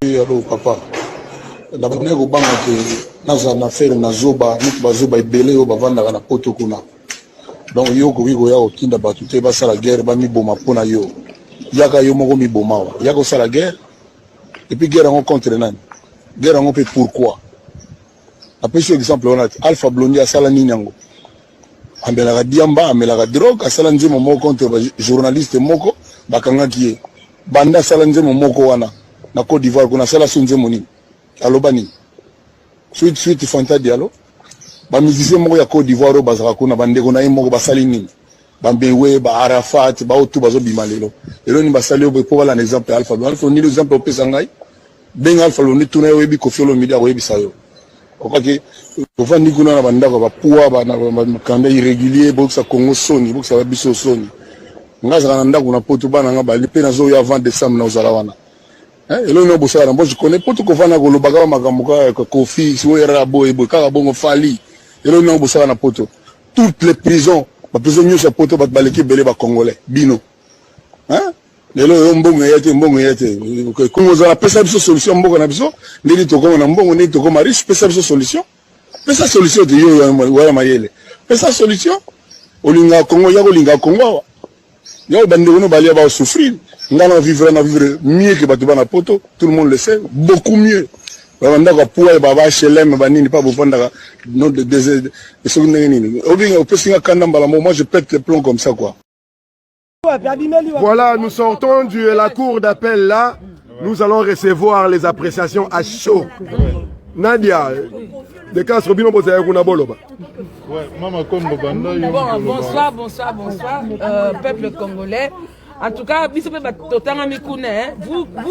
Allô papa. La première au banc que dans na affaire na zoba, nous bazoba ebele au bavanda na poto kuna. Donc yo ko wigo ya okinda batute ba sala guerre ba mi boma pona yo. Yaka yo moko mi boma wa. Yako sala guerre. Et puis guerre en contre nani. Guerre en fait pourquoi? Après ce exemple on a Alpha Blondy a sala nini yango. Ambela ga diamba, ambela ga drogue, a sala nzemo moko contre journaliste moko bakanga kié. Banda sala nzemo moko wana. Na Côte d'Ivoire kuna sala sunze moni aloba ni suite Fanta Diallo ba musicien moko ya Côte d'Ivoire bazaka kuna bandeko na moko basali nini bambewe ba Arafat ba otu bazo bimalelo elo ni basali obo po bala exemple Alpha ni l'exemple opesa ngai ben Alpha ni tuna yo ebi Koffi Olomide ko ebi sayo okake ofandi kuna na bandako ba puwa ba na kanda irrégulier boxa Congo soni boxa biso soni ngaza na ndako na poto bana ngaba lipe na zo ya 20 décembre na ozala wana. Et là, je connais pas tout ce qu'on fait dans le bagage, Koffi, Rabo, Karabongo, Fali. Et là, on a poto. Toutes les prisons, les prisonniers sont poto, les balais belé congolais, bino. Hein? Et là, on a comme on a pensé une solution, on a besoin, on dit qu'on a bon, on est comme riche, pensé une solution. Pensé une solution de yo, ouais, maïele. Pensé une solution. Au Linga Congo, il y a au Linga Congo. Il y a des gens qui vont souffrir. On va vivre mieux que Batouba Poto, tout le monde le sait, beaucoup mieux. Moi je pète les plombs comme ça quoi. Voilà, nous sortons de la cour d'appel là. Nous allons recevoir les appréciations à chaud. Nadia, de Castro Bino Bozaya Kunaboloba. Bonsoir, peuple congolais. En tout cas, vous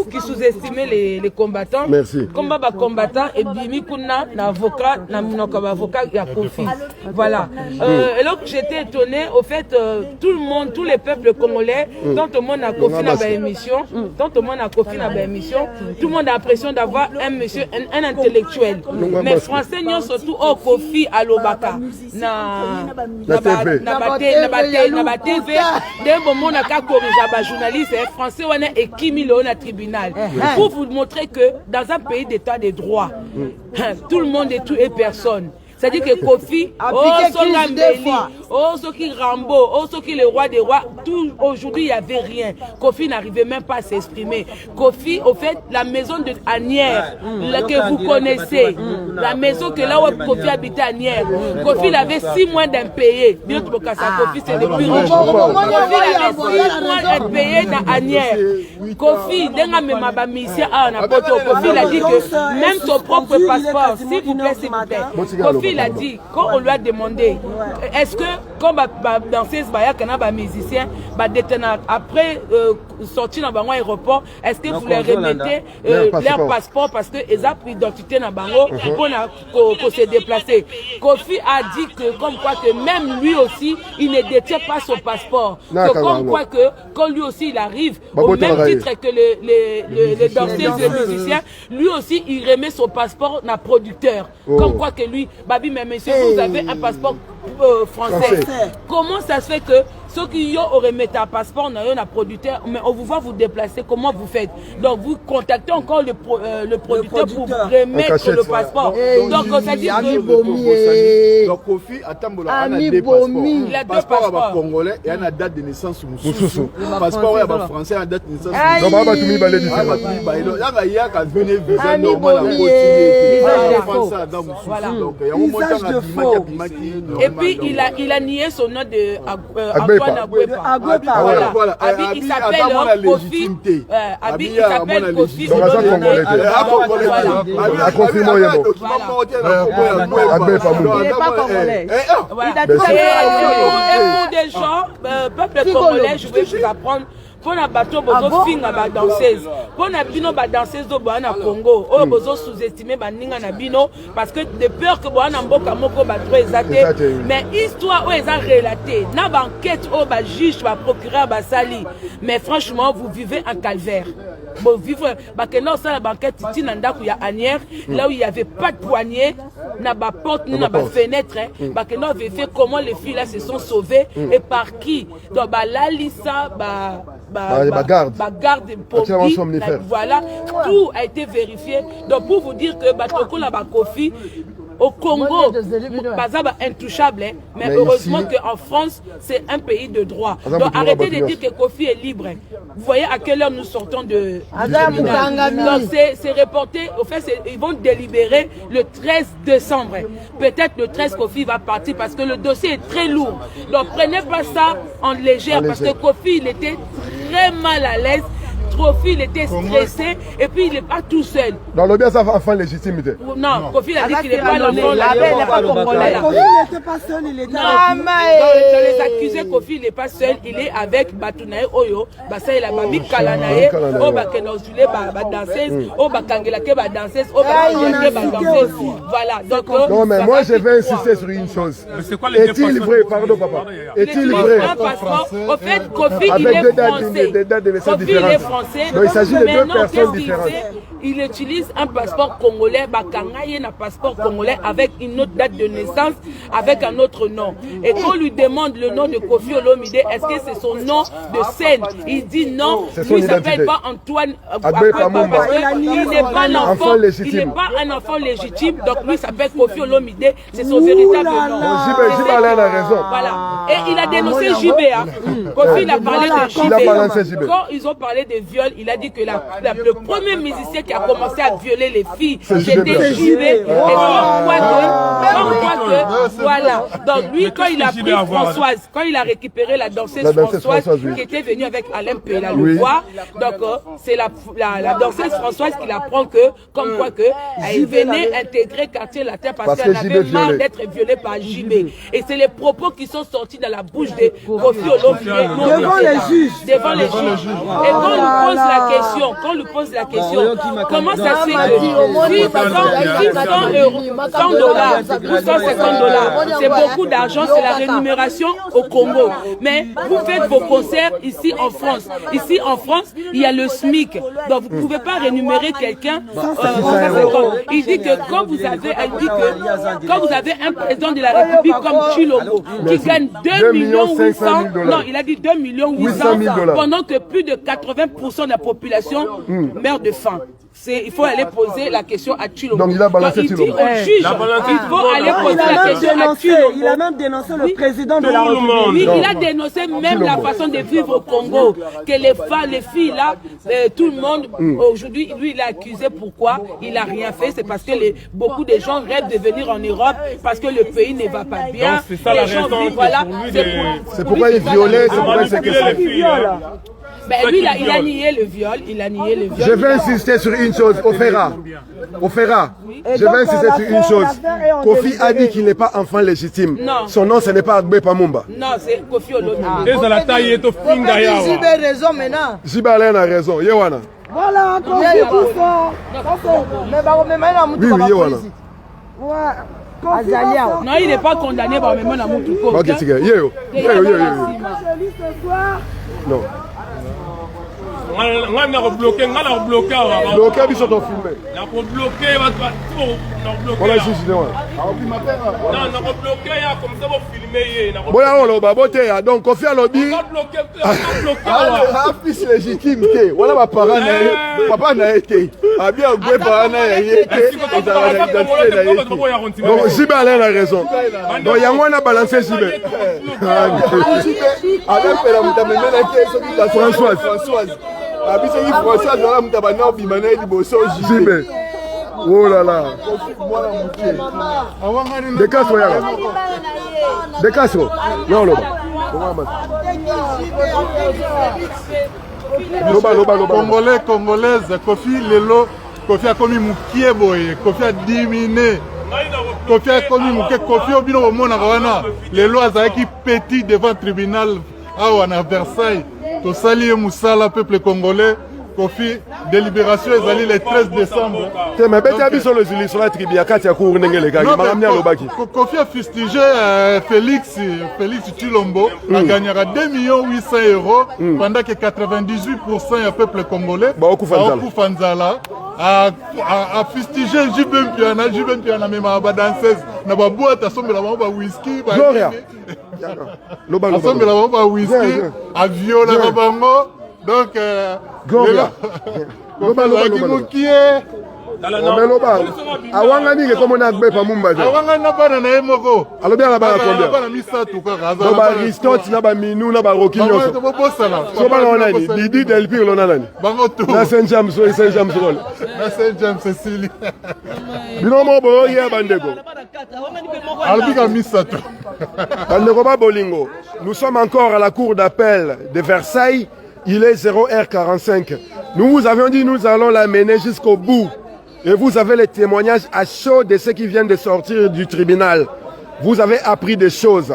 qui sous-estimez les combattants, merci. Combat combattant et bimikuna avocat, avocat ya Koffi. Voilà. Et donc j'étais étonné au fait tout le monde, tous les peuples congolais, tant au monde a Koffi na ba émission, tant au monde a Koffi na ba émission, tout le monde a l'impression d'avoir un monsieur, un intellectuel. Mais français non surtout au Koffi à l'Obaka na TV, d'un moment na ka journaliste français on est équimé au tribunal pour vous montrer que dans un pays d'état de droit tout le monde est tout et personne. C'est-à-dire que Koffi, ce qui Rambo, ce qui le roi des rois, tout aujourd'hui il n'y avait rien. Koffi n'arrivait même pas à s'exprimer. Koffi, au fait, la maison de Anières, que vous connaissez, la maison que là où Koffi habitait à Anières, Koffi il avait 6 mois d'impayé. Koffi c'est depuis riche. Koffi il avait 6 mois d'impayé dans Anières. Koffi, Koffi il a dit que même son propre passeport, s'il vous plaît, Koffi il a dit, quand on lui a demandé, est-ce que, comme danseuse, musicien, après sortir dans l'aéroport, est-ce que vous leur remettez leur passeport parce qu'ils ont identité dans pour se déplacer? Koffi a dit que, comme quoi que même lui aussi, il ne détient pas son passeport. Que comme quoi que, quand lui aussi il arrive, au même titre que les danseuses et les musiciens, lui aussi il remet son passeport à producteur. Comme quoi que lui, Babi, mais monsieur, vous avez un passeport français. Comment ça se fait que ceux qui auraient mis un passeport, on a un producteur, mais on vous voit vous déplacer, comment vous faites? Donc vous contactez encore le producteur pour remettre le passeport. Donc ça dit que... Donc Koffi a deux passeports. Il a deux passeports. Congolais et a une date de naissance Moussoussou. Le passeport est français, a date de naissance et puis il a nié son nom de Antoine Agbepa. Voilà. Il s'appelle Koffi. Il s'appelle Koffi. Et pour des gens, peuple congolais, je vais vous apprendre. Pour na bateau bozo finga ba danseuse pour na bino ba danseuse do bana Congo o bozo sous-estimer ba ninga na bino parce que de peur que bana mboka moko ba trop exaté mais histoire o eza relaté na ba enquête o ba juge ba procureur ba sali mais franchement vous vivez un calvaire bon vivre bakena ça la banquette tina ndako ya Anière là où il y avait pas de poignée na ba porte na ba fenêtre bakena vérifier comment les filles là se sont sauvées et par qui donc ba lalisa garde pompier voilà tout a été vérifié donc pour vous dire que batoko la ba Kofi au Congo, Bazaba intouchable, mais heureusement qu'en France, c'est un pays de droit. Donc arrêtez de dire que Kofi est libre. Vous voyez à quelle heure nous sortons de... Donc c'est reporté, au fait, ils vont délibérer le 13 décembre. Peut-être le 13, Kofi va partir parce que le dossier est très lourd. Donc prenez pas ça en légère, parce que Kofi, il était très mal à l'aise. Kofi, il était stressé et puis il n'est pas tout seul. Dans le bien, ça va enfant légitimité. Non, Kofi a dit qu'il n'est pas l'enfant. Il n'est pas congolais. Kofi n'était pas seul, il était dans les accusés, Kofi n'est pas seul, il est avec Batunae Oyo, Basa et la Babi Kalanae, O Bakenozule, danseuse, O Bakangelake, danseuse, O Bakangelake, danseuse. Voilà. Donc, non, mais moi je vais insister sur une chose. Est-il vrai, pardon papa, est-il vrai? Au fait, Kofi, il est français. Kofi, il est français. Donc il s'agit de deux personnes différentes. Il utilise un passeport congolais, Bakangaye un passeport congolais avec une autre date de naissance, avec un autre nom. Et quand on lui demande le nom de Kofi Olomide, est-ce que c'est son nom de scène? Il dit non, lui ne s'appelle pas Antoine parce qu'il n'est pas l'enfant, il n'est pas un enfant légitime, donc lui s'appelle Kofi Olomide, c'est son véritable nom. JB a raison. Voilà. Et il a dénoncé JB. Kofi il a parlé de JB. Quand ils ont parlé de viol, il a dit que le premier musicien qui a commencé à violer les filles, c'était JB. Et voilà. Donc lui, quand il a pris Françoise, quand il a récupéré la danseuse Françoise, qui était venue avec Alain Pella le voir, donc c'est la danseuse Françoise qui l'apprend que, comme quoi que, elle venait intégrer Quartier Latin parce qu'elle avait marre d'être violée par JB. Et c'est les propos qui sont sortis dans la bouche de Kofi Olomide devant les juges. Devant les juges. Et quand on lui pose la question, comment ça se fait que 100 dollars ou 150 $, c'est beaucoup d'argent, c'est la rémunération au Congo. Mais vous faites vos concerts ici en France. Ici en France, il y a le SMIC. Donc vous ne pouvez pas rémunérer quelqu'un 150. Il dit que quand vous avez un président de la République comme Chilombo qui gagne 2 800 000, non, il a dit 2 800 000 $, pendant que plus de 80% de la population meurt de faim. Il faut aller poser la question à Chilombo. Donc il a balancé Chilombo. Il faut aller poser la question à Chilombo. Il a même dénoncé le président de la République. Oui, il a dénoncé même la façon de vivre au Congo. Que les filles là, tout le monde, aujourd'hui, lui il est accusé. Pourquoi? Il n'a rien fait. C'est parce que beaucoup de gens rêvent de venir en Europe parce que le pays ne va pas bien. C'est ça la raison. Voilà. C'est pourquoi il violait, c'est pourquoi il s'est cassé. Ben lui, il a nié le viol, Je vais insister sur une chose, Ofera. Je vais insister sur une chose. Kofi a dit qu'il n'est pas enfant légitime. Non. Son nom, ce n'est pas Agbe Pamumba. Non, c'est Kofi Olomide. JB a raison maintenant. JB a raison. Yewana. Voilà, Kofi pour ça. Oui, Yewana. Non, il n'est pas condamné par même à Moutouko. Ok, c'est Yo. Non. On a bloqué. Bloqué, ils sont filmés. On a jugé. Non, donc Kofi a lobby. Fils légitime. Voilà ma parent. Papa n'a été. A bien Agbe parent n'a été. Donc JB a raison. Donc Yango a balancé JB. Françoise. JB. Oh là là. Décasse-toi, Yaga. Décasse-toi. Non, non. Congolaise, Kofi Lelo, Kofi a commis Moukieboye, Kofi a diminué. Kofi a commis Mouké, Kofi Obino Mona Rwana, Lelo Azaki petit devant le tribunal à Versailles. Tosali Moussala, peuple congolais, Kofi, délibération ezali le 13 décembre. Mais bête sur le sur la tribu, à Katia Kour, les gars, Kofi a fustigé Félix Tshilombo, a gagné 2 800 000 pendant que 98% du peuple congolais, Fanzala, a fustigé Jibem Piana, même à danseuse, n'a pas boîte à sommer la whisky, à sommer la whisky, à violer la bango. Donc, Gloria. Awangani ke komo na gbe pa mumba. Awangani na bana na emoko. Alo bien la bana combien? Bana misatu ka raza. No ba Aristote na ba Minu na ba Roquinho. So ba na nani? Didi Del Pire lo na nani? Bango to. Na Saint James so Saint James role. Na Saint James Cecilie. Bino mo bo ye bandeko. Albika misatu. Bandeko ba bolingo. Nous sommes encore à la cour d'appel de Versailles. Il est 0h45. Nous vous avions dit nous allons l'amener jusqu'au bout. Et vous avez les témoignages à chaud de ceux qui viennent de sortir du tribunal. Vous avez appris des choses.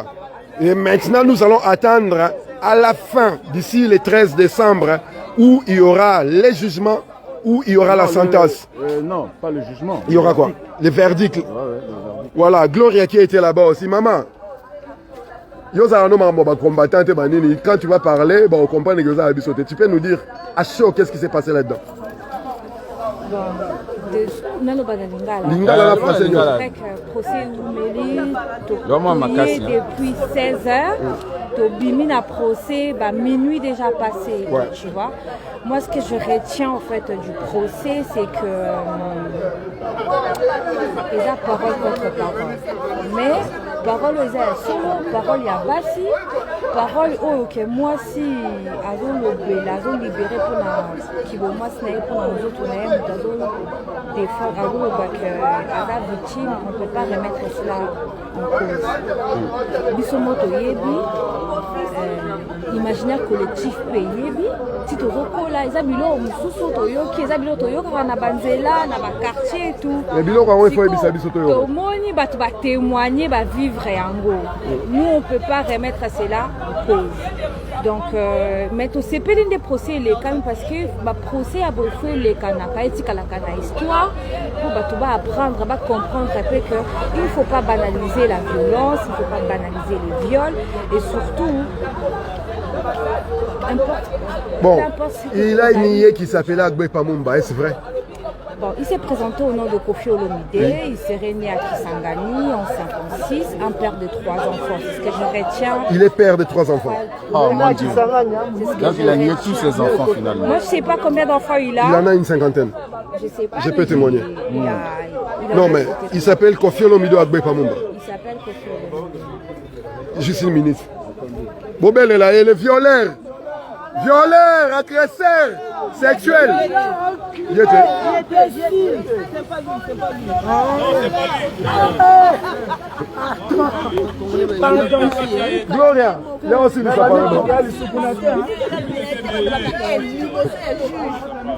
Et maintenant, nous allons attendre à la fin, d'ici le 13 décembre, où il y aura les jugements, où il y aura la sentence. Non, pas le jugement. Il y aura quoi? Les verdicts. Voilà, Gloria qui était là-bas aussi. Maman, quand tu vas parler, on comprend que tu peux nous dire à chaud qu'est-ce qui s'est passé là-dedans? Lingala la français. Procès depuis 16 heures. Bimina procès, minuit déjà passé, tu vois. Moi, ce que je retiens en fait du procès, c'est que il y a parole contre parole. Mais parole aux solo, parole y a bassi, parole ok moi si azo libéré pour la qui moi c'est pour nous autres on défendre à la victime, on peut pas remettre cela en cause. Bisomoto yebi imaginaire collectif payé si tu recours là ils habillent mususu toyoki ils habillent toyoka na banzela na ba quartier et tout les biloko quand il faut ebisa biso toyo moni ba témoigner ba vivre yango nous on peut pas remettre cela en cause donc mais tout c'est pas des procès les calme parce que ba procès a beau faire les kanaka etika la kana histoire pour ba tout ba apprendre ba comprendre que il faut pas banaliser la violence il faut pas banaliser les viols et surtout bon, il a nié qu'il s'appelait Agbe Pamumba, est-ce vrai? Bon, il s'est présenté au nom de Kofi Olomide, il s'est né à Kisangani en 56, un père de 3 enfants, c'est ce que je retiens. Il est père de 3 enfants. Oh mon Dieu. Donc il a nié tous ses enfants finalement. Moi je sais pas combien d'enfants il a. Il en a une cinquantaine. Je sais pas. Je peux témoigner. Non mais il s'appelle Kofi Olomide Agbe Pamumba. Il s'appelle Kofi Olomide. Juste une minute. Bobel est là, il est violeur, agresseur, sexuel. Il était. Gloria, il y a aussi du sapin.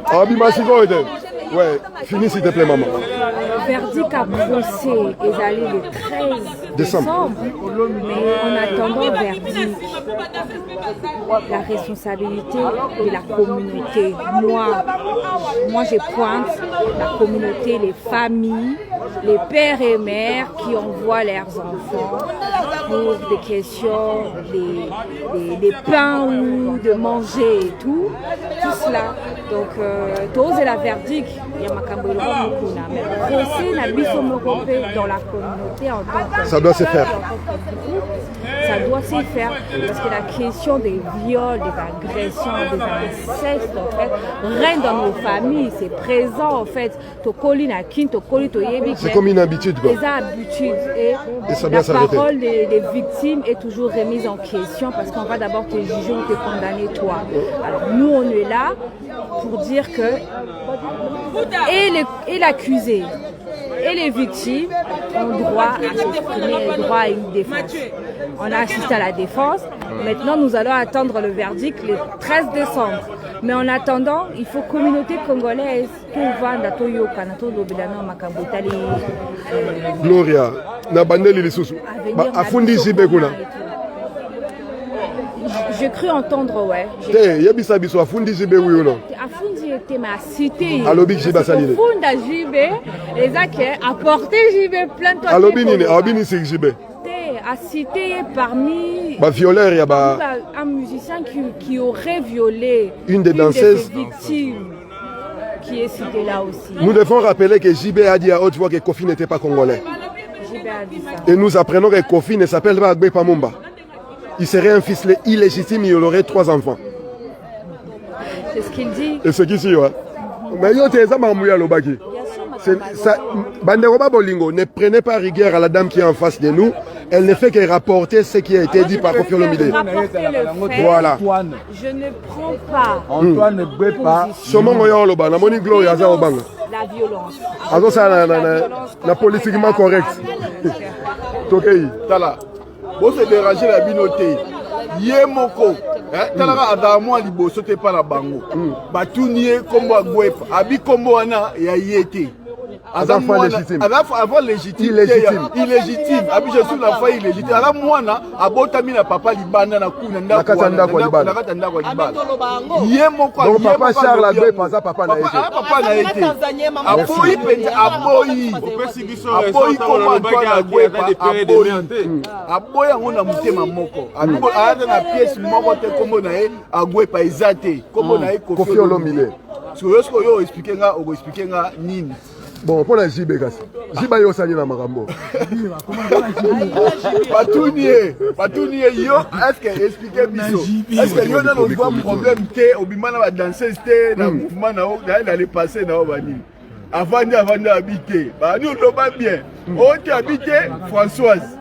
Ah, Bimasigo était. Ouais, finis s'il te plaît, maman. Verdict à procès est allé le 13 décembre, mais en attendant verdict, la responsabilité de la communauté. Moi je pointe la communauté, les familles, les pères et mères qui envoient leurs enfants pour des questions, des pains ou de manger et tout cela. Donc, tous la verdict, il y a ma mais le procès n'a biso mokopé dans la communauté en tant que ça doit se faire. Ça doit se faire parce que la question des viols, des agressions, des incestes en fait règne dans nos familles, c'est présent en fait. C'est comme une habitude quoi. Des habitudes et ça la parole des victimes est toujours remise en question parce qu'on va d'abord te juger ou te condamner toi. Alors nous on est là pour dire que et l'accusé et les victimes ont droit à s'exprimer, droit à une défense. On a assisté à la défense. Maintenant, nous allons attendre le verdict le 13 décembre. Mais en attendant, il faut communauté congolaise Gloria, na bandeli lisusu. Afundi Zibeguna. J'ai cru entendre, ouais. Yebisa biso afundi jibe oui non. Afundi était ma cité. Alobi jibe salile. Funda jibe, ezake apporter jibe plein de. Alobini c'est jibe. A cité parmi violeur, il y a un musicien qui aurait violé une des danseuses victimes qui est cité là aussi. Nous devons rappeler que JB a dit à haute voix que Kofi n'était pas congolais. JB a dit ça. Et nous apprenons que Kofi ne s'appelle pas Agbe Pamumba. Il serait un fils illégitime, il aurait 3 enfants. C'est ce qu'il dit. Et ce qu'il dit, ouais. Mais yo t'es Zamamouya Lobaki. Banderoba Bolingo, ne prenez pas rigueur à la dame qui est en face de nous. Elle ne fait que rapporter ce qui a été dit par Kofi Olomide. Voilà. Je ne prends pas. Antoine ne brûle pas. La violence. Alors ça, la politiquement correct. Tala. Vous se dérangez la binoté. Yemoko. Tala adamo liboso te pa na bango. Batunier kombo agwepa. Abi kombo wana ya yete. Avant légitime. Avant légitime. Illégitime. Abi je suis l'enfant illégitime. Ala mwana abotami na papa libanda na kuna ndako. Nakata ndako libanda. Yemoko. Donc papa Charles Agbe paza papa na été. Papa na été. Aboyi penza aboyi. Aboyi kombo Antoine Agwepa aboyi. Aboyi ngona mutema moko. Ana na pièce moko te kombo na e Agwepa ezate. Kombo na e Kofi Olomide. Est-ce que yo expliquer nga nini? Bon, pour la JB, JB yo sali na makambo. Patunier yo, est-ce que expliquer biso? Est-ce que yo na no problème te obimana ba danseuse te na mouvement na dans le passé na obani. Avant d'habiter. Ba nous lo pas bien. On qui habité Françoise.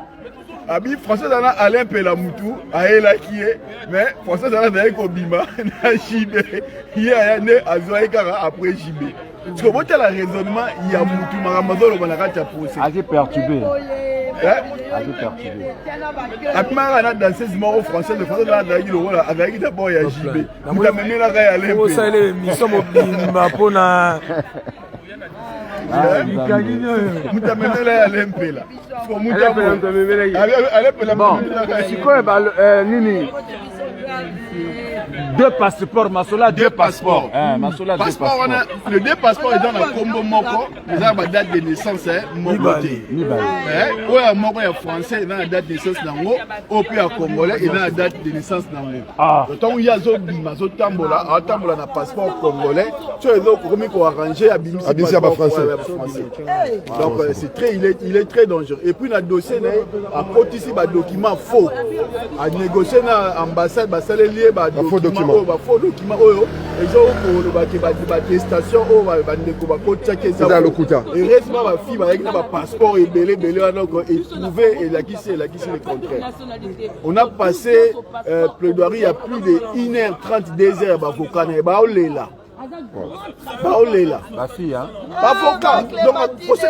Abi Françoise ana Alain Pelamutu aela kié mais Françoise ana na ko bima na JB. Hier né azoé kara après JB. Parce que vous avez le raisonnement, il y a beaucoup de maramazolo dans la carte procès. Assez perturbé. Assez perturbé. Après, on a dansé ce mot français, le français a dit le rôle avec d'abord il y a JB. Vous avez mené la raille à l'imp. Vous savez, nous sommes au Bimba pour na. Vous avez mené la à l'imp là. C'est quoi, Nini? 2 passeports, Masola 2 passeports. Masola 2 passeports. Le 2 passeports est dans la combo Moko. Ils ont la date de naissance, Mokoté. Ou à Moko est français, il a la date de naissance Nango. Ou puis à Congolais, il a la date de naissance Nango. Donc il y a Zob Tambola, à Tambola na passeport congolais. Tu as comme il faut arranger à Bimsi français. Donc c'est très, il est très dangereux. Et puis dans le dossier, à côté ici, un document faux. À négocier dans l'ambassade, lié faux document. Faux document. Et ils ont attestation. Et récemment, ma fille avec un passeport et belé, et trouvé et la qui c'est le contraire. On a passé plaidoirie il y a plus de 1h30 2 heures. Avocat, là. Ma fille, hein? Avocat. Donc, pour ce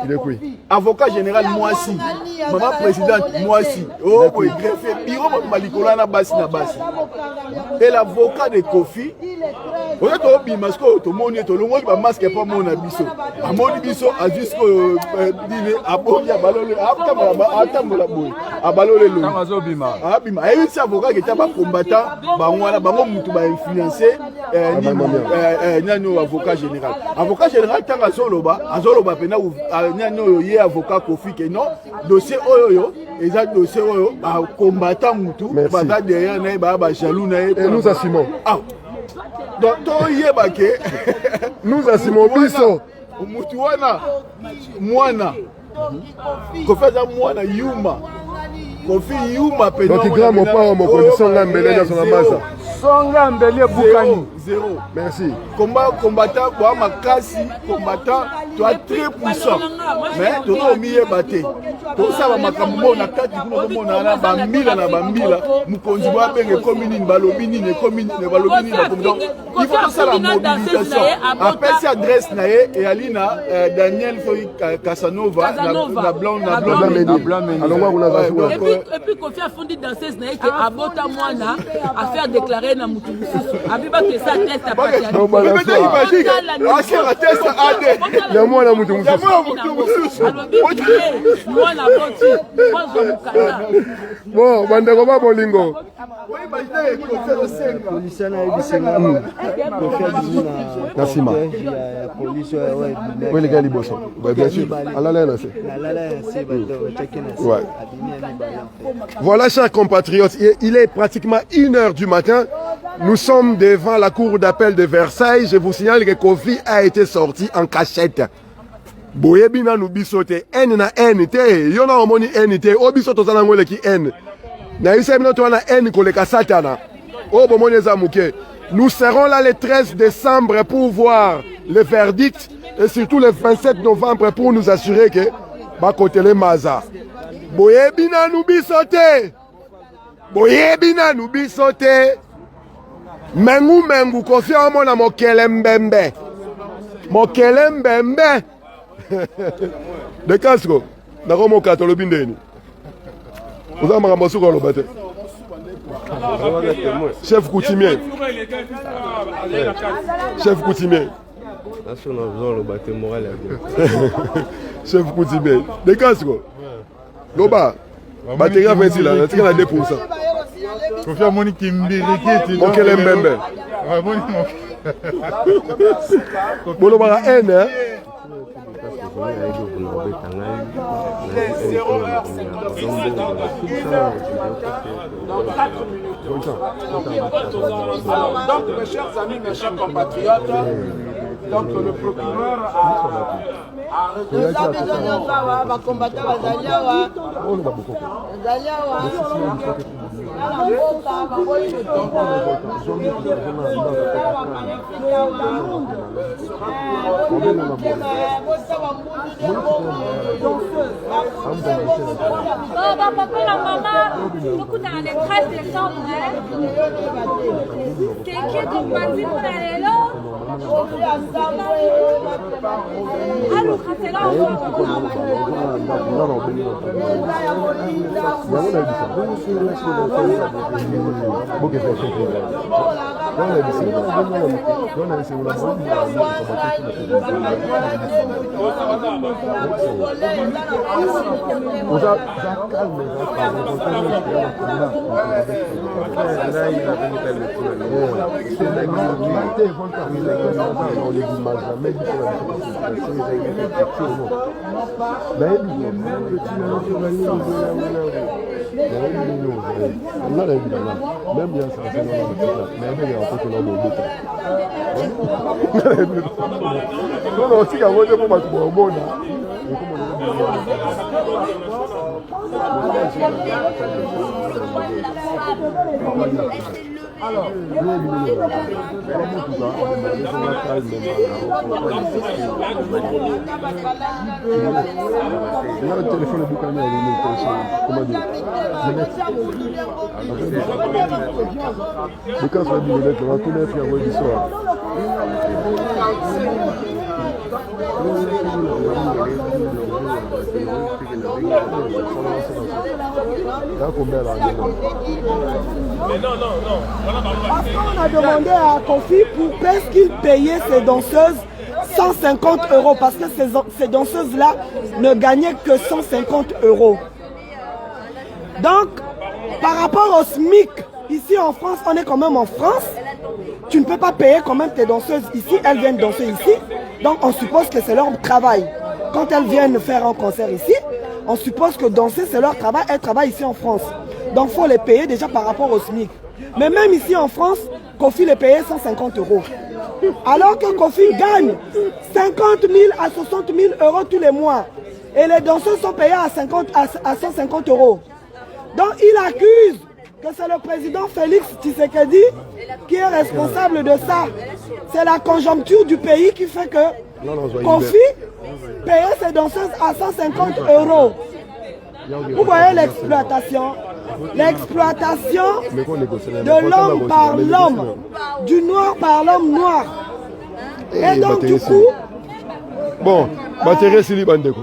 il est quoi? Avocat général, moi aussi. Maman présidente, moi aussi. Oh, oui, greffé. Biro, Malikola, na basi. Et l'avocat de Kofi, on a tout bien, parce que tout le monde est au long, le masque n'est pas mon abisso. À mon abisso, à jusqu'au dîner, à Boya, à Balole, à Tamboulaboui, à Balole. À Bima. Et c'est avocat qui était un combattant, Bango va influencer avocat général. Avocat général, tant à Zoloba, pena ou avocat Kofi que non, dossier Oyo, et ça dossier Oyo, combattant Moutou, bata derrière, ba jaloux, et nous assumons. Ah, donc toi yebake, nous assumons biso. Moutou wana, mwana, Kofi za mwana yuma. Kofi yuma pena. Donc grand mon pas mon condition là mbele dans son amasa. Songa mbele bukani. 0. Merci. Combattant, combattant, tu es très puissant. Mais tu as mis batté. Tout ça va makambo na kati kuno mona na bambila na bambila mukonziwa benge commune balobini ne commune ne balobini na donc il faut ça la mobilisation. Appelle cette adresse na et Alina Daniel Casanova na blanc. Alors on a et puis Kofi a fondé danseuse na que abota mwana à faire déclarer na mutu. Abiba que ça Bon, bandeko ba bolingo. Nasima. Oui, les gars, Liboso. Bien sûr. Ouais. Voilà, chers compatriotes, il est pratiquement 1h du matin. Nous sommes devant la cour d'appel de Versailles. Je vous signale que Kofi a été sorti en cachette. Boyebina nous bisote N na N te yona omoni N te obisoto zana ngole ki N na isemino to na N koleka satana o bomoni za muke. Nous serons là le 13 décembre pour voir le verdict et surtout le 27 novembre pour nous assurer que ba kotele maza boyebina nous bisote mengu Kofi omona mokele mbembe de Castro, Naromo Katolobindeni. Vous avez un morceau le bâtiment. Chef coutumier. Chef coutumier. Chef coutumier. De Castro. Loba. Batterie à 26 là, c'est qu'elle a 2%. Kofi a moni Kimbiriki. Mon qu'elle aime bien. Bon, on va N, hein. Donc, mes chers amis, mes chers compatriotes, donc le procureur a Alors, parce qu'on a demandé à Kofi pour presque qu'il payait ses danseuses 150 €, parce que ces danseuses-là ne gagnaient que 150 €. Donc, par rapport au SMIC, ici en France, on est quand même en France, tu ne peux pas payer quand même tes danseuses ici, elles viennent danser ici, donc on suppose que c'est leur travail. Quand elles viennent faire un concert ici, on suppose que danser c'est leur travail, elles travaillent ici en France. Donc il faut les payer déjà par rapport au SMIC. Mais même ici en France, Kofi les payait 150 €. Alors que Kofi gagne 50 000 à 60 000 € tous les mois. Et les danseurs sont payés à 150 €. Donc il accuse que c'est le président Félix Tshisekedi qui est responsable de ça. C'est la conjoncture du pays qui fait que Kofi payait ses danseuses à 150 €. Vous voyez l'exploitation? L'exploitation de l'homme par l'homme, du noir par l'homme noir. Et donc du coup... Bon, batterie Sili Bandeko.